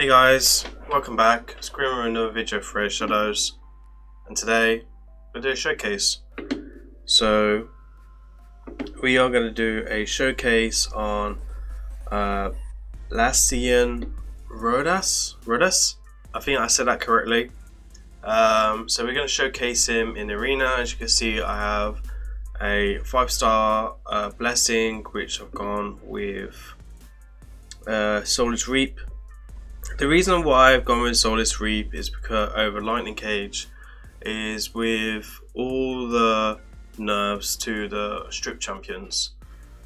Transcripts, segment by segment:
Hey guys, welcome back. It's Grimreaper, another video for Raidshadowlegends, and today we'll do a showcase. So we are going to do a showcase on Basileus Roanas. I think I said that correctly. So we're going to showcase him in Arena. As you can see, I have a 5-star blessing, which I've gone with Soulless Reap. The reason why I've gone with Soulless Reap is because over Lightning Cage is with all the nerfs to the strip champions.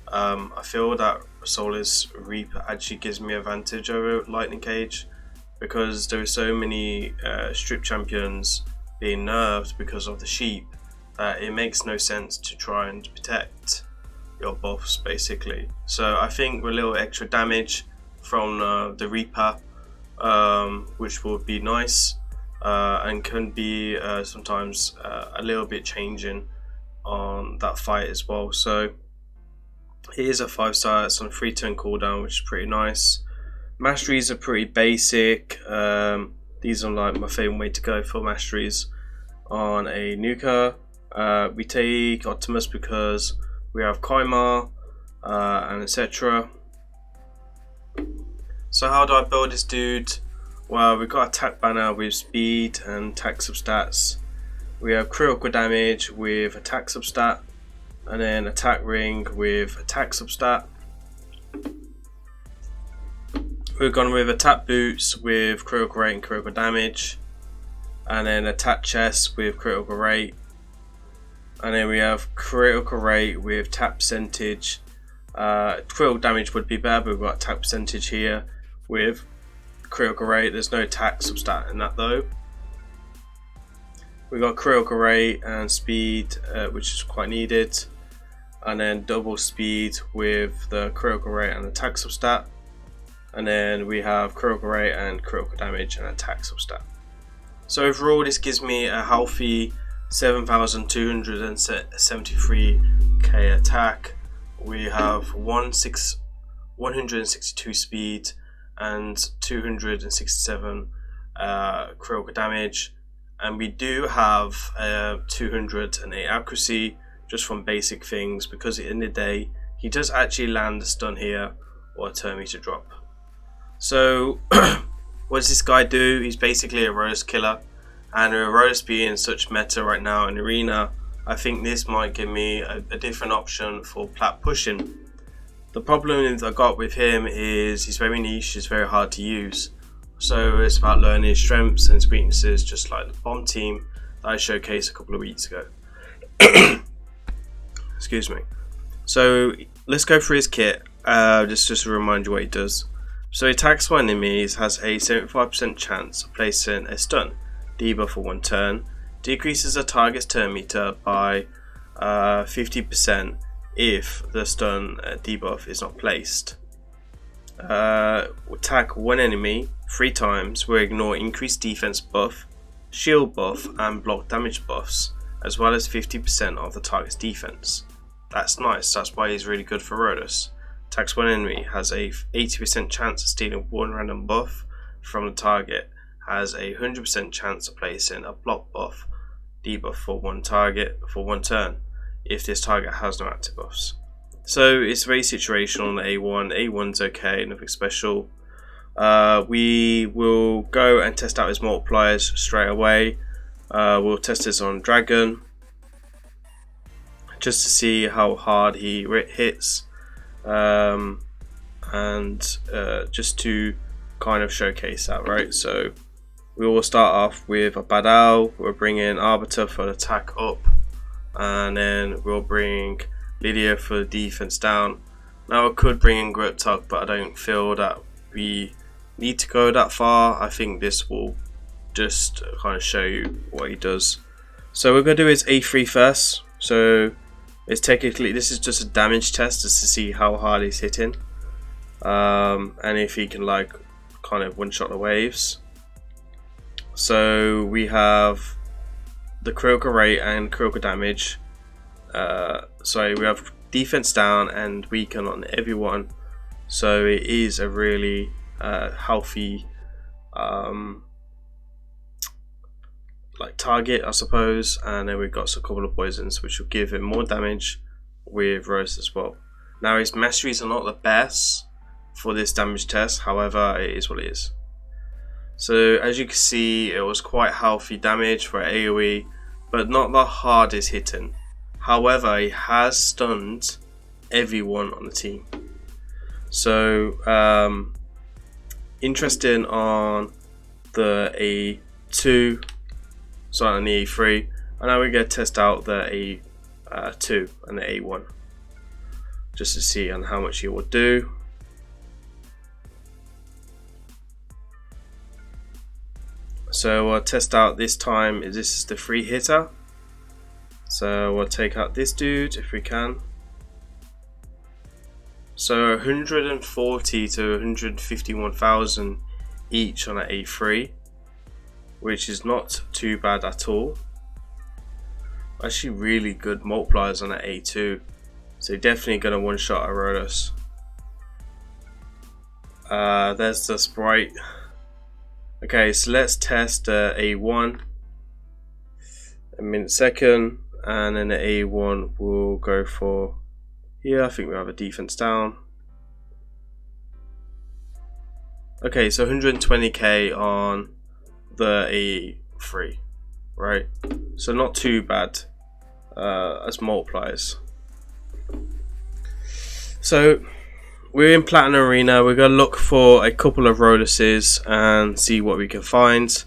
I feel that Soulless Reap actually gives me advantage over Lightning Cage because there are so many strip champions being nerfed because of the sheep that it makes no sense to try and protect your buffs basically. So I think with a little extra damage from the Reaper, which will be nice and can be sometimes a little bit changing on that fight as well. So it is a 5-star. It's on a 3-turn cooldown, which is pretty nice. Masteries are pretty basic. These are like my favorite way to go for masteries on a nuker. We take Optimus because we have Kaimar and etc. So how do I build this dude? Well, we've got attack banner with speed and attack substats. We have critical damage with attack substat, and then attack ring with attack substat. We've gone with attack boots with critical rate and critical damage, and then attack chest with critical rate, and then we have critical rate with attack percentage. Critical damage would be better, but we've got attack percentage here with critical rate. There's no attack substat in that though. We've got critical rate and speed, which is quite needed, and then double speed with the critical rate and attack substat, and then we have critical rate and critical damage and attack substat. So overall this gives me a healthy 7,273k attack. We have 162 speed and 267 critical damage, and we do have 208 accuracy just from basic things, because at the end of the day he does actually land a stun here or a turn meter drop. So what does this guy do? He's basically a Rotos killer, and with Rotos being such meta right now in Arena, I think this might give me a different option for plat pushing. The problem I got with him is he's very niche, he's very hard to use. So it's about learning his strengths and his weaknesses, just like the bomb team that I showcased a couple of weeks ago. Excuse me. So let's go through his kit, just to remind you what he does. So he attacks one enemies, has a 75% chance of placing a stun, debuff for 1 turn, decreases the target's turn meter by 50% if the stun debuff is not placed. Attack one enemy 3 times, will ignore increased defense buff, shield buff and block damage buffs, as well as 50% of the target's defense. That's nice, that's why he's really good for Rotos. Attacks one enemy, has a 80% chance of stealing 1 random buff from the target, has a 100% chance of placing a block buff debuff for 1 target for 1 turn if this target has no active buffs. So it's very situational on the A1. A1's okay, nothing special. We will go and test out his multipliers straight away. We'll test this on Dragon just to see how hard he hits, and just to kind of showcase that, right? So we will start off with a Badal. We'll bring in Arbiter for the attack up, and then we'll bring Lydia for the defense down. Now I could bring in Griptug, but I don't feel that we need to go that far. I think this will just kind of show you what he does. So we're going to do his A3 first. So it's technically, this is just a damage test just to see how hard he's hitting, and if he can like kind of one-shot the waves. So we have the critical rate and critical damage. So we have defense down and weaken on everyone. So it is a really healthy like target, I suppose, and then we've got a couple of poisons which will give him more damage with Rose as well. Now his masteries are not the best for this damage test, however it is what it is. So as you can see, it was quite healthy damage for AoE, but not the hardest hitting. However, he has stunned everyone on the team. So interesting on the A2, sorry, on the A3, and now we're going to test out the A2 and the A1 just to see on how much he will do. So we'll test out this time. This is the free hitter. So we'll take out this dude if we can. So 140 to 151,000 each on an A3, which is not too bad at all. Actually really good multipliers on an A2. So definitely gonna one shot a Rotos. There's the sprite. Okay, so let's test A1 a minute second, and then the A1 will go for here. I think we have a defense down. Okay, so 120k on the A3, right? So not too bad as multipliers. So we're in Platinum Arena. We're going to look for a couple of Rotoses and see what we can find.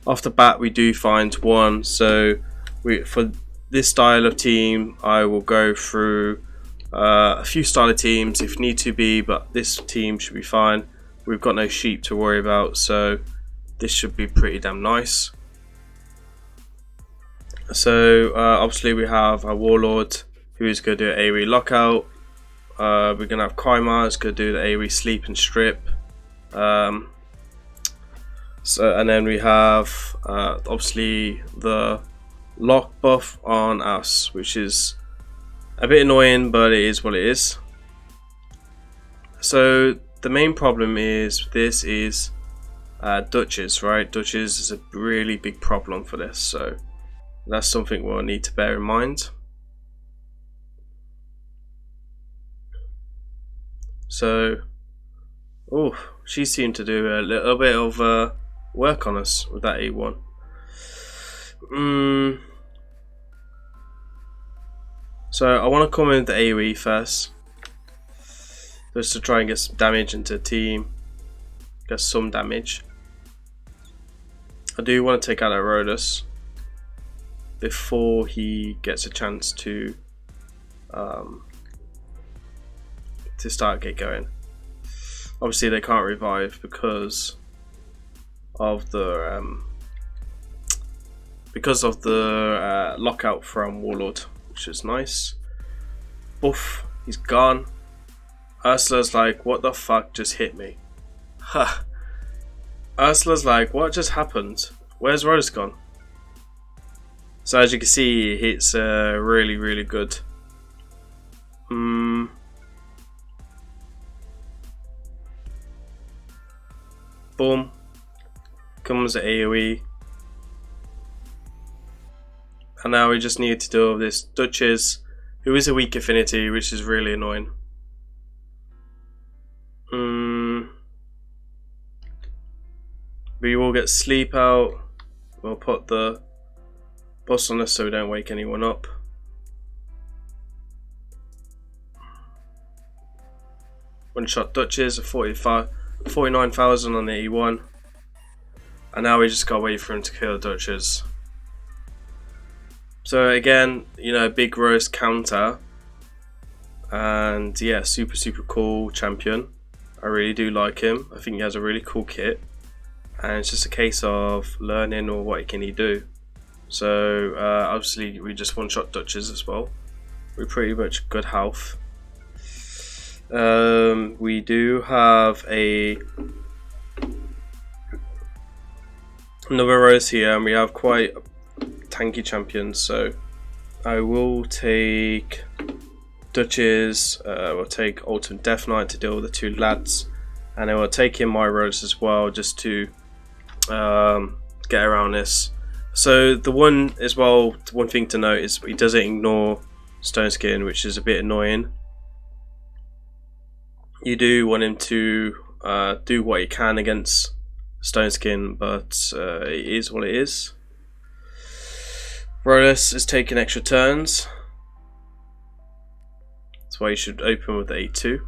Off the bat, we do find one. So for this style of team, I will go through a few style of teams if need to be, but this team should be fine. We've got no sheep to worry about, so this should be pretty damn nice. So obviously we have a Warlord who is going to do an AoE lockout. We're going to have Kaimar who's going to do the AoE sleep and strip. And then we have obviously the lock buff on us, which is a bit annoying, but it is what it is. So the main problem is this is Duchess, right? Duchess is a really big problem for this, so that's something we'll need to bear in mind. So, oh, she seemed to do a little bit of work on us with that A1. So I want to come in with the AoE first, just to try and get some damage into the team, get some damage. I do want to take out that Rotos before he gets a chance to start get going. Obviously they can't revive because of the lockout from Warlord, which is nice. Boof, he's gone. Ursula's like, what the fuck just hit me? Ha. Ursula's like, what just happened? Where's Rotos gone? So as you can see, he hits really, really good. Boom. Comes the AoE. And now we just need to deal with this Duchess, who is a weak affinity, which is really annoying. We will get sleep out. We'll put the bus on us so we don't wake anyone up. One shot Duchess, 49,000 on the E1. And now we just gotta wait for him to kill Duchess. So again, you know, big roast counter. And yeah, super cool champion. I really do like him. I think he has a really cool kit. And it's just a case of learning or what can he do. So obviously we just one shot Duchess as well. We're pretty much good health. We do have another rose here, and we have quite tanky champions. So I will take Duchess. We'll take Ultimate Death Knight to deal with the two lads, and then we'll take in my rose as well, just to get around this. So the one as well, one thing to note is he doesn't ignore Stone Skin, which is a bit annoying. You do want him to do what he can against Stone Skin, but it is what it is. Rotos is taking extra turns. That's why you should open with the A2.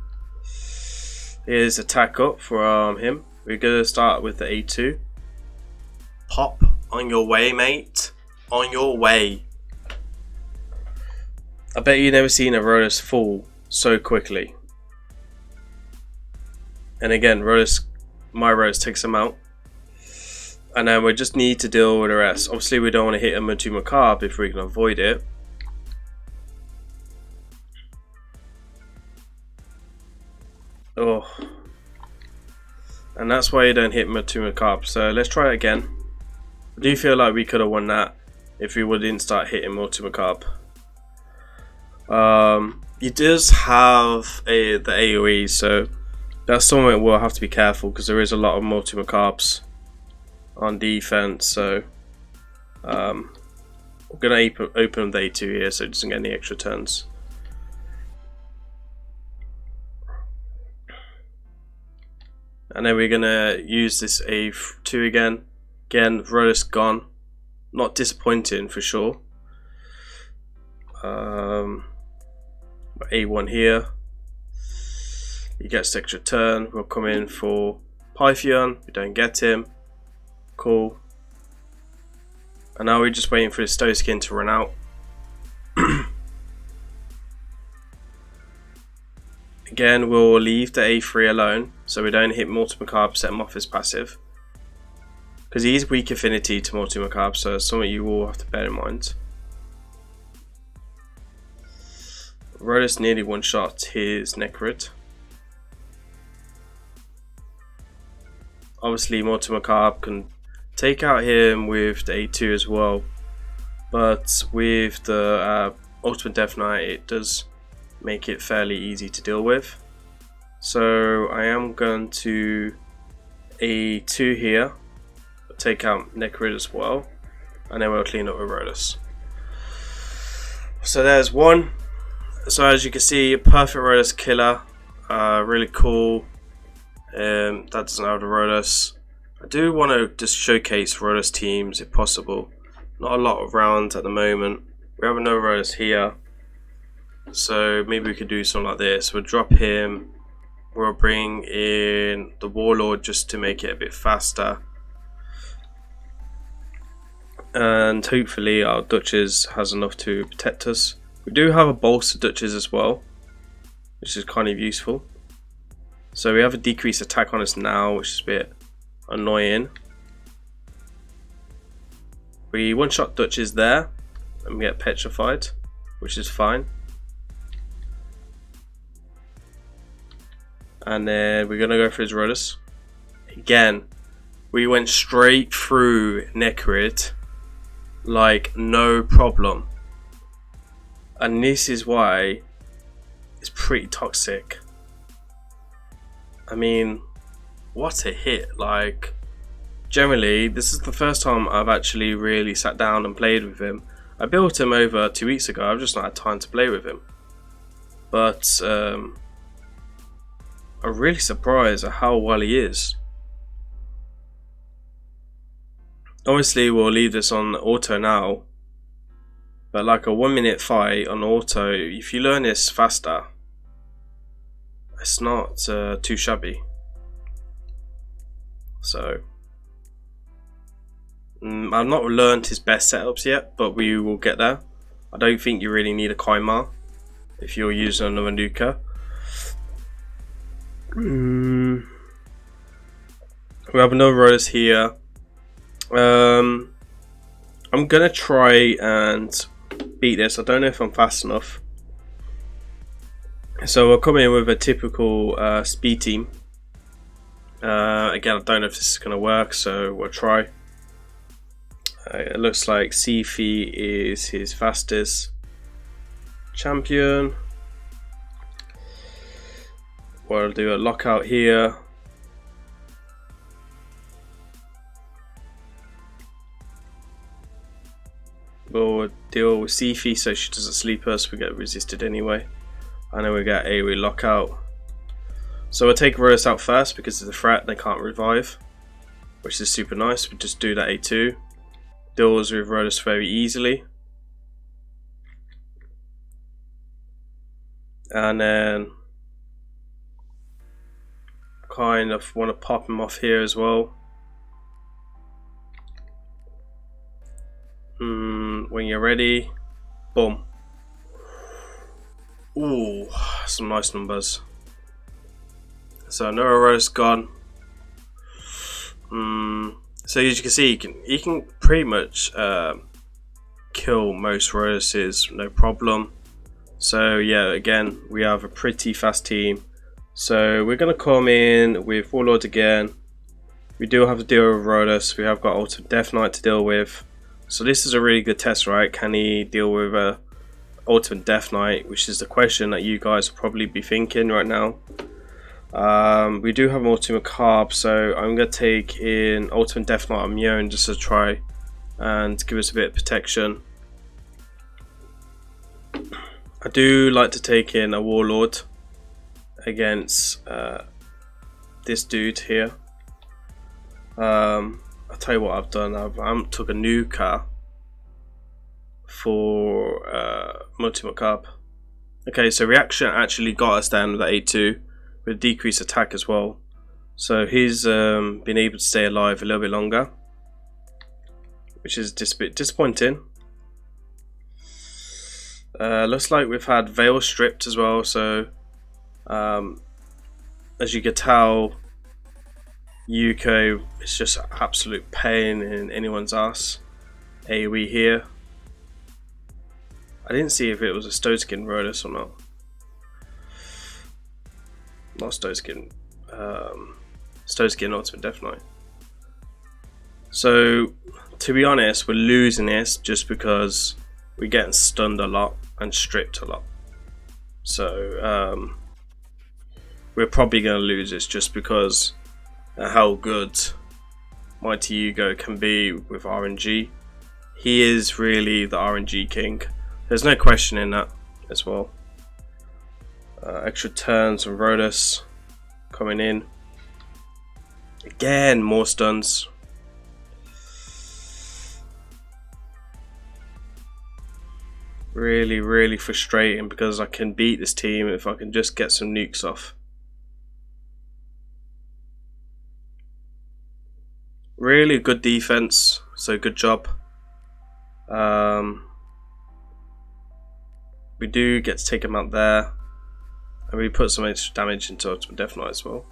Here's attack up for him. We're going to start with the A2. Pop on your way, mate. On your way. I bet you've never seen a Rotos fall so quickly. And again, my Rotos takes him out. And then we just need to deal with the rest. Obviously, we don't want to hit him with too macabre if we can avoid it. Oh. And that's why you don't hit him with too macabre. So let's try it again. I do feel like we could have won that if we didn't start hitting multi macabre. He does have the AoE, so that's something we'll have to be careful because there is a lot of multi macabres on defense. So we're gonna open the A2 here so it doesn't get any extra turns. And then we're gonna use this A2 again. Again, Rotos gone. Not disappointing for sure. A1 here. He gets the extra turn. We'll come in for Pythion. We don't get him. Cool. And now we're just waiting for his Stone Skin to run out. Again, we'll leave the A3 alone so we don't hit Multi Macabre, set him off his passive. Because he is weak affinity to Multi Macabre, so it's something you will have to bear in mind. Rotos nearly one-shot his Necrid. Obviously, Multi Macabre can take out him with the A2 as well, but with the Ultimate Death Knight, it does make it fairly easy to deal with. So I am going to A2 here, take out Necrid as well, and then we'll clean up with Rotos. So there's one. So as you can see, a perfect Rotos killer, really cool. That doesn't have the Rotos. I do want to just showcase Rotos teams if possible. Not a lot of rounds at the moment. We have another Rotos here, so maybe we could do something like this. We'll drop him. We'll bring in the Warlord just to make it a bit faster. And hopefully our Duchess has enough to protect us. We do have a bolster Duchess as well, which is kind of useful. So we have a decreased attack on us now, which is a bit annoying. We one-shot Duchess there and we get petrified, which is fine. And then we're gonna go for his Rotos. Again, we went straight through Necrid like no problem. And this is why it's pretty toxic. I mean, what a hit. Like, generally, this is the first time I've actually really sat down and played with him. I built him over 2 weeks ago. I've just not had time to play with him. But I'm really surprised at how well he is. Obviously, we'll leave this on auto now. But like a 1 minute fight on auto, if you learn this faster, it's not too shabby. So I've not learned his best setups yet, but we will get there. I don't think you really need a Kaimar if you're using another Nuka. We have another Rotos here. I'm gonna try and beat this. I don't know if I'm fast enough. So we'll come in with a typical speed team. Again, I don't know if this is gonna work, so we'll try. It looks like Sifi is his fastest champion. We'll do a lockout here. deal with Sifi so she doesn't sleep us, we get resisted anyway. And then we get AoE lockout. So we'll take Rotos out first because of the threat, they can't revive, which is super nice. We just do that A2. Deals with Rotos very easily. And then kind of want to pop him off here as well. When you're ready, boom. Ooh, some nice numbers. So another Rotos gone. So as you can see, you can pretty much kill most Rotoses, no problem. So yeah, again, we have a pretty fast team. So we're gonna come in with Warlord again. We do have to deal with Rotos. We have got Ultimate Death Knight to deal with. So this is a really good test, right? Can he deal with Ultimate Death Knight, which is the question that you guys will probably be thinking right now. We do have Ultimate Carb, so I'm going to take in Ultimate Death Knight on my own just to try and give us a bit of protection. I do like to take in a Warlord against this dude here. I'll tell you what I've done. I took a nuker for Ultimate Carb. Okay, so reaction actually got us down with that A2 with decreased attack as well. So he's been able to stay alive a little bit longer, which is just a bit disappointing. Looks like we've had Veil stripped as well, so as you can tell, Yuko is just an absolute pain in anyone's ass. AoE here. I didn't see if it was a Stowskin Rotos or not. Not Stowskin. Stowskin Ultimate Death Knight. So, to be honest, we're losing this just because we're getting stunned a lot and stripped a lot. So, we're probably going to lose this just because how good Mighty Hugo can be with RNG. He is really the RNG king. There's no question in that as well. Extra turns from Rotos coming in. Again, more stuns. Really, really frustrating because I can beat this team if I can just get some nukes off. Really good defense, so good job. We do get to take him out there, and we put some extra damage into Ultimate Death Knight as well.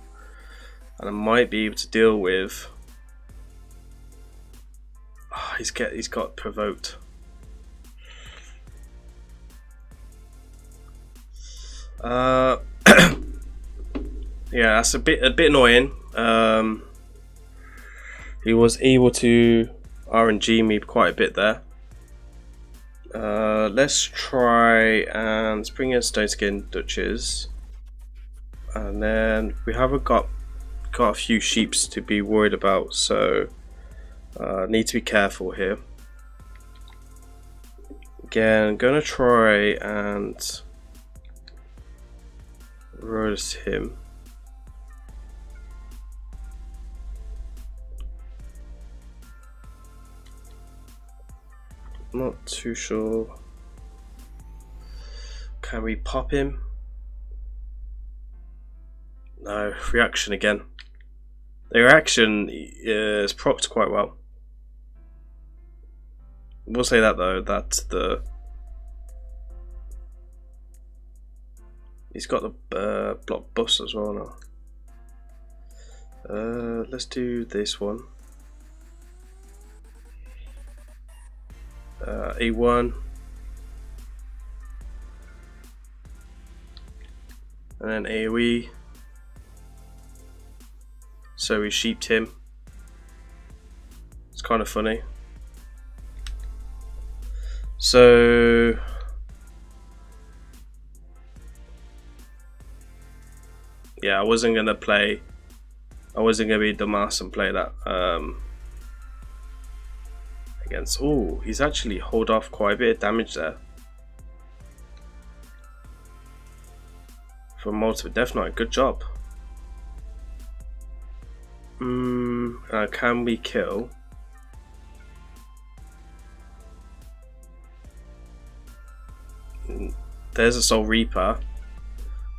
And I might be able to deal with. Oh, he's got provoked. Yeah, that's a bit annoying. He was able to RNG me quite a bit there. Let's try and bring in Stowskin Duchess, and then we haven't got a few sheeps to be worried about, so need to be careful here. Again, gonna try and roast him. Not too sure. Can we pop him? No, reaction again. The reaction is procced quite well. We'll say that though, that he's got the block bus as well now. Let's do this one. A1, and then AoE. So we sheeped him. It's kind of funny. So yeah, I wasn't gonna be dumbass and play that. against. Oh, he's actually hold off quite a bit of damage there from multiple Death Knight. Good job. Can we kill? There's a Soul Reaper.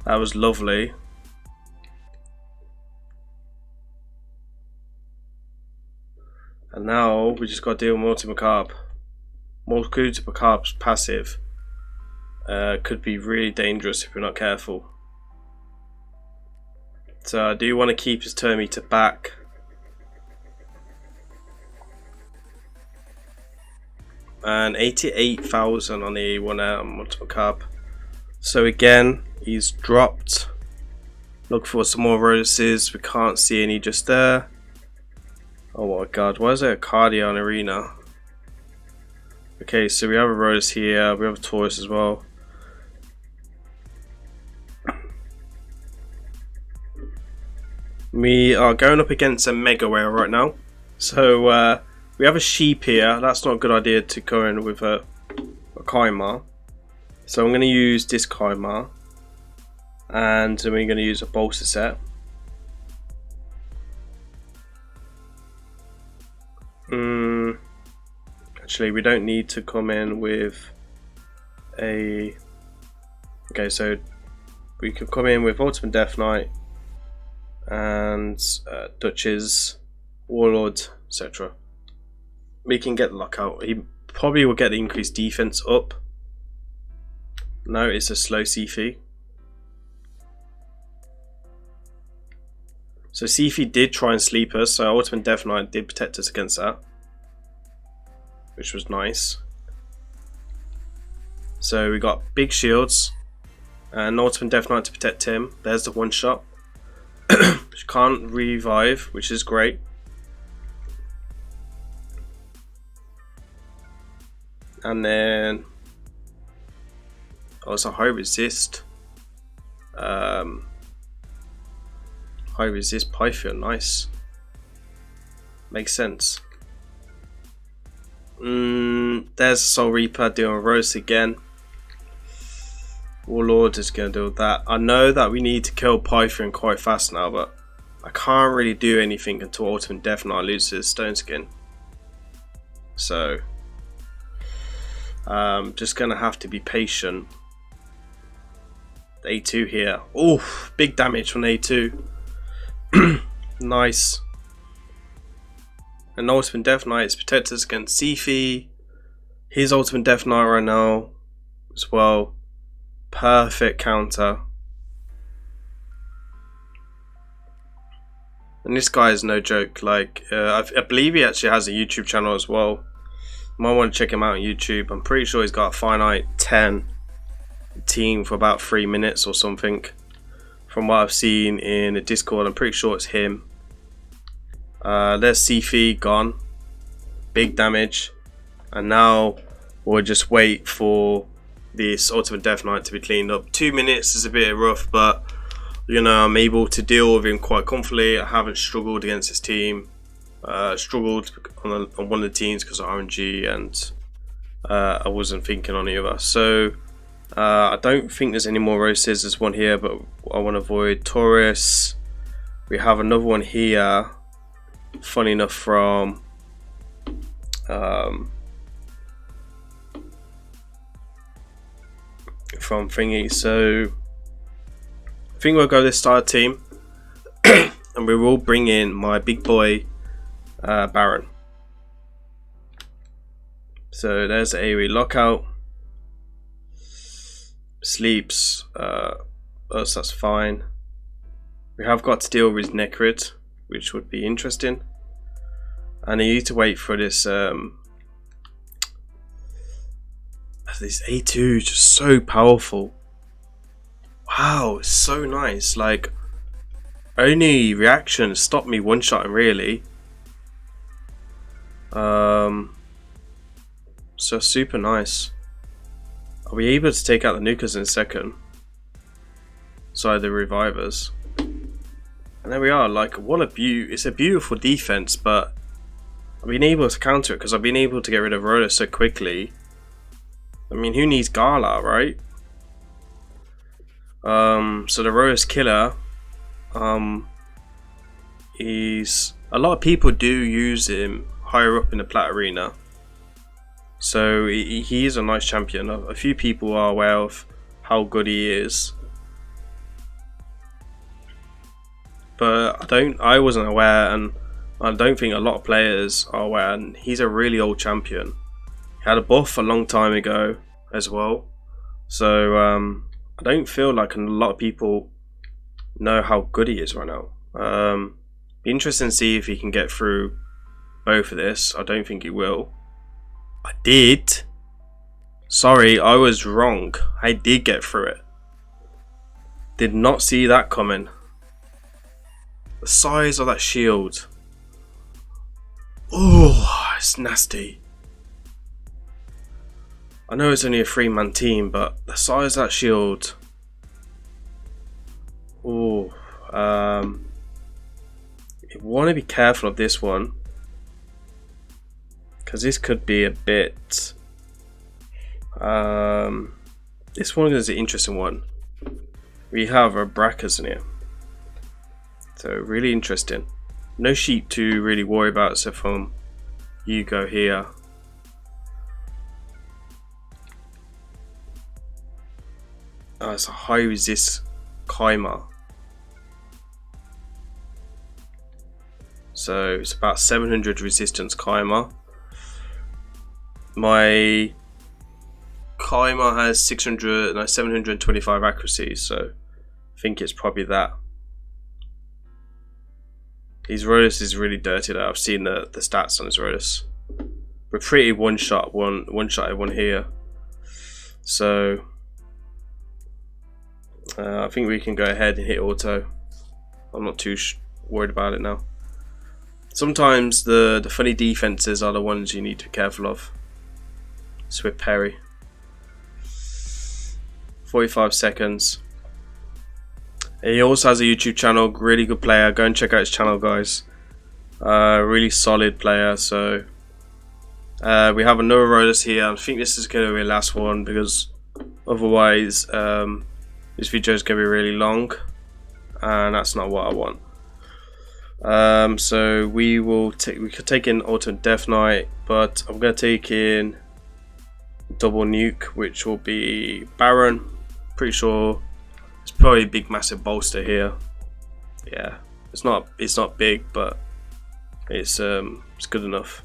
That was lovely. And now we just got to deal with Multi-Macabre. Multi-Macabre's passive could be really dangerous if we're not careful. So I do want to keep his turn meter back. And 88,000 on the 1 out Multi-Macabre. So again, he's dropped. Look for some more Roses. We can't see any just there. Oh my god, why is there a Cardion Arena? Okay, so we have a Rose here, we have a Taurus as well. We are going up against a Mega Whale right now. So we have a Sheep here. That's not a good idea to go in with a Kaimar. So I'm going to use this Kaimar. And then we're going to use a Bolster set. Actually, we don't need to come in with a... Okay, so we could come in with Ultimate Death Knight and Duchess, Warlord, etc. We can get the lockout. He probably will get the increased defense up. No, it's a slow Siphi. So Siphi did try and sleep us, so Ultimate Death Knight did protect us against that, which was nice. So we got big shields and Ultimate Death Knight to protect him. There's the one shot. Which can't revive, which is great. And then also high resist. High resist Python, nice. Makes sense. There's Soul Reaper doing Rose again. Warlord is going to deal with that. I know that we need to kill Python quite fast now, but I can't really do anything until Ultimate Death Knight loses Stone Skin. So just going to have to be patient. A2 here. Oh, big damage from A2. Nice. And Ultimate Death Knight is protected us against Siphi. His Ultimate Death Knight right now as well. Perfect counter. And this guy is no joke. Like I believe he actually has a YouTube channel as well. You might want to check him out on YouTube. I'm pretty sure he's got a finite 10 team for about 3 minutes or something. From what I've seen in the Discord, I'm pretty sure it's him. There's Siphi gone. Big damage. And now we'll just wait for this Ultimate Death Knight to be cleaned up. 2 minutes is a bit rough, but you know, I'm able to deal with him quite comfortably. I haven't struggled against his team. Struggled on one of the teams because of RNG, and I wasn't thinking on the other. So I don't think there's any more Roses. There's one here, but I want to avoid Taurus. We have another one here. Funny enough, from thingy. So I think we'll go this start team, and we will bring in my big boy Baron. So there's the AoE lockout. Sleeps us, that's fine. We have got to deal with Necrid, which would be interesting. And I need to wait for this this A2 is just so powerful. Wow, it's so nice. Like, only reaction stopped me one-shotting really. So super nice. Are we able to take out the nukers in a second? Sorry, the revivers. And there we are. Like, what a beauty! It's a beautiful defense, but I've been able to counter it because I've been able to get rid of Rotos so quickly. I mean, who needs Gala, right? So the Rotos killer, is a lot of people do use him higher up in the plat arena. So he is a nice champion. A few people are aware of how good he is, but I wasn't aware, and I don't think a lot of players are aware. And he's a really old champion. He had a buff a long time ago as well. So I don't feel like a lot of people know how good he is right now. Be interesting to see if he can get through both of this. I don't think he will. I did. Sorry, I was wrong. I did get through it. Did not see that coming. The size of that shield. Oh, it's nasty. I know it's only a 3-man team, but the size of that shield. Oh, you want to be careful of this one, because this could be a bit. This one is an interesting one. We have our brackets in here, so really interesting. No sheep to really worry about, except from you go here. Oh, it's a high resist Kai'Ma. So it's about 700 resistance Kai'Ma. My Kai'Ma has 725 accuracy, so I think it's probably that. His Rotos is really dirty though. I've seen the stats on his Rotos. We're pretty one-shot everyone here. So I think we can go ahead and hit auto. I'm not too worried about it now. Sometimes the funny defenses are the ones you need to be careful of. Swift parry. 45 seconds. He also has a YouTube channel. Really good player. Go and check out his channel, guys. Really solid player. So we have another Rotos here. I think this is going to be the last one, because otherwise this video is going to be really long, and that's not what I want. So we could take in Ultimate Death Knight, but I'm going to take in double nuke, which will be Baron. Pretty sure it's probably a big massive bolster here. Yeah, it's not big, but it's good enough.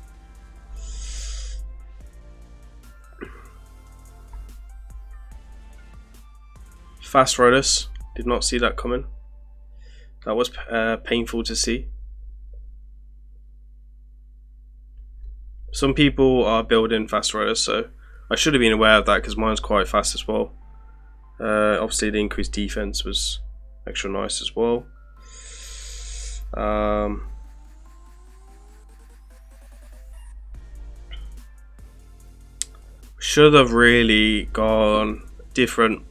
Fast Rotos, did not see that coming. That was painful to see. Some people are building fast Rotos, so I should have been aware of that, because mine's quite fast as well. Obviously the increased defense was extra nice as well. Should have really gone different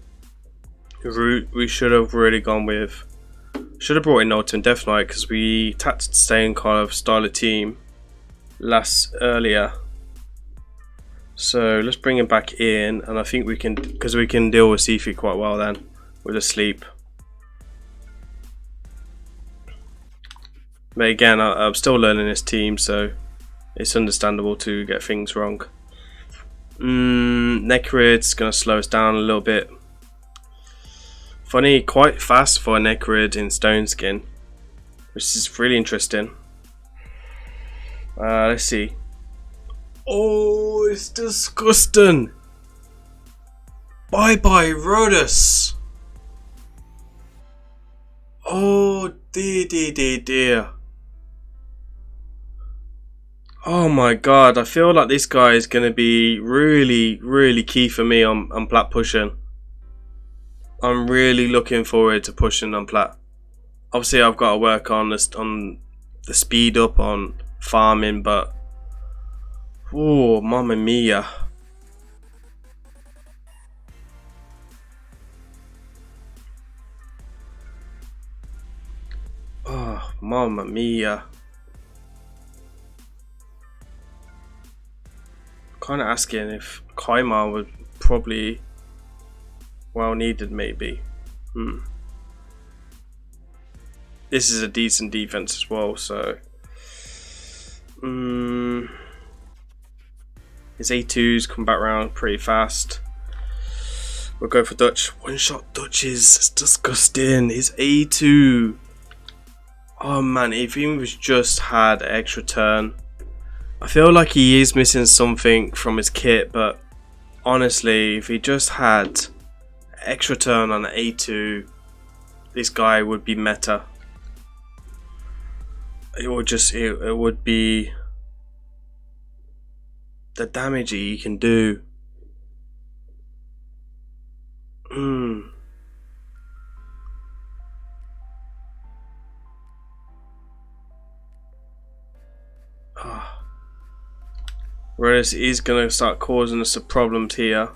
route. We should have really gone with, should have brought in Ultimate Death Knight, because we tacted the same kind of style of team earlier. So let's bring him back in, and I think we can, because we can deal with Sifu quite well then with a sleep. But again, I'm still learning this team, so it's understandable to get things wrong. Necrid's gonna slow us down a little bit. Funny, quite fast for a Necrid in Stone Skin, which is really interesting. Let's see. Oh, it's disgusting. Bye bye Rotos. Oh dear. Oh my god, I feel like this guy is going to be really key for me on plat pushing. I'm really looking forward to pushing on plat. Obviously I've got to work on the speed up on farming, but oh, mamma mia. Oh, mamma mia. kind of asking if Kaimar would probably well needed, maybe. This is a decent defense as well, so his A2s come back around pretty fast. We'll go for Dutch. One shot Dutches. It's disgusting. His A2. Oh man, if he was just had an extra turn. I feel like he is missing something from his kit, but honestly, if he just had an extra turn on an A2, this guy would be meta. It would be the damage he can do. Rotos is going to start causing us some problems here.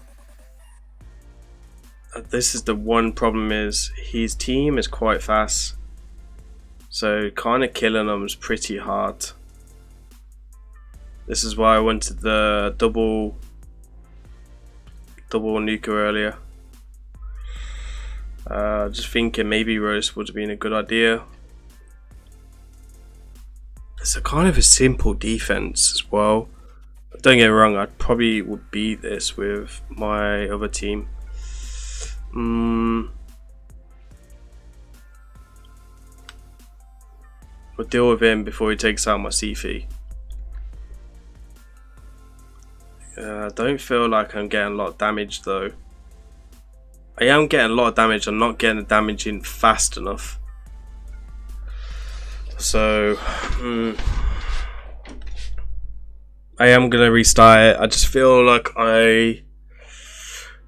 This is the one problem, is his team is quite fast. So kind of killing them is pretty hard. This is why I wanted the double nuker earlier. Just thinking maybe Rotos would have been a good idea. It's a kind of a simple defense as well. Don't get me wrong, I probably would beat this with my other team. We'll deal with him before he takes out my C-Fee. I don't feel like I'm getting a lot of damage though. I am getting a lot of damage, I'm not getting the damage in fast enough. So, I am going to restart it. I just feel like I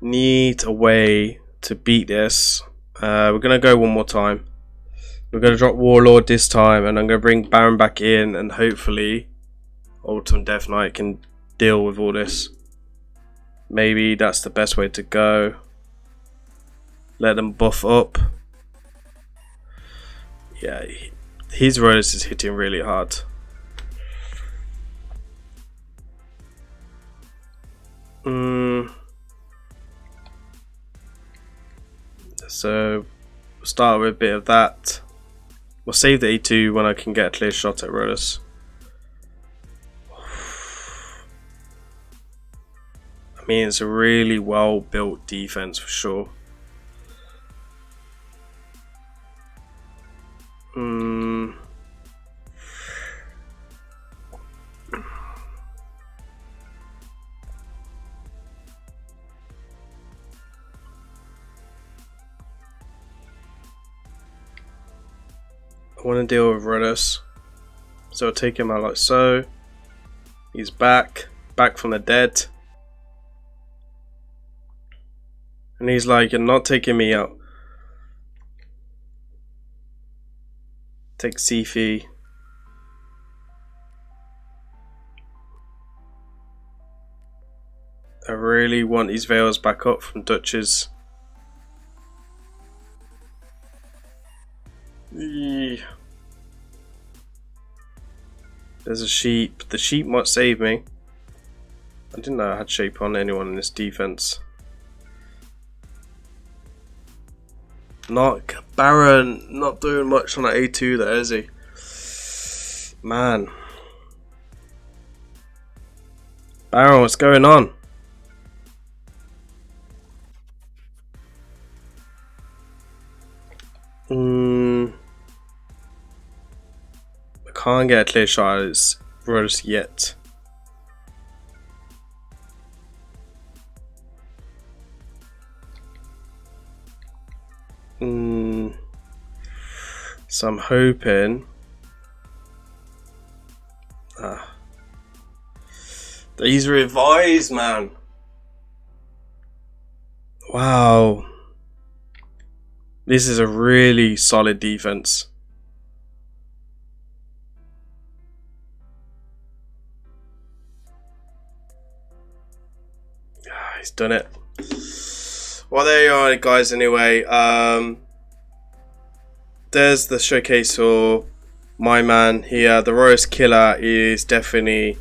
need a way to beat this. We're going to go one more time. We're going to drop Warlord this time, and I'm going to bring Baron back in, and hopefully Ultimate Death Knight can deal with all this. Maybe that's the best way to go. Let them buff up. Yeah, his Rotos is hitting really hard. So we'll start with a bit of that. We'll save the A2 when I can get a clear shot at Rotos. I mean, it's a really well built defense for sure. I want to deal with Rotos, so I'll take him out like so. He's back from the dead, and he's like, "You're not taking me out." Take C-Fee. I really want these Veils back up from Dutches. There's a sheep. The sheep might save me. I didn't know I had shape on anyone in this defense. Not Baron, not doing much on that A2 there, is he? Man. Baron, what's going on? I can't get a clear shot at his Rotos yet. So I'm hoping he's revised, man. Wow. This is a really solid defense. He's done it. Well, there you are, guys. Anyway, there's the showcase for my man here. The Rotos Killer is definitely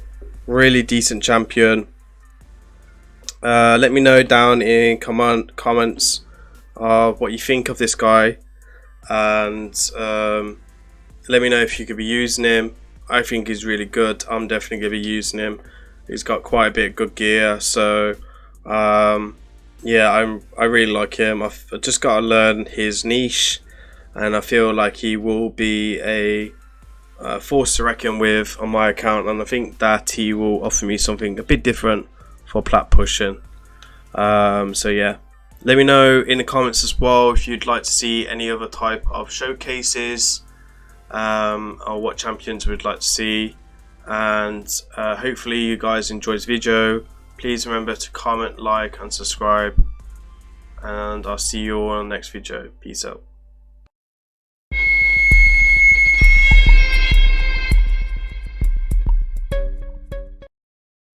really decent champion. Let me know down in comments what you think of this guy, and let me know if you could be using him. I think he's really good. I'm definitely going to be using him. He's got quite a bit of good gear, so yeah, I really like him. I've just got to learn his niche, and I feel like he will be a force to reckon with on my account, and I think that he will offer me something a bit different for plat pushing. So yeah, let me know in the comments as well if you'd like to see any other type of showcases, or what champions we'd like to see, and hopefully you guys enjoyed this video. Please remember to comment, like and subscribe, and I'll see you all on the next video. Peace out.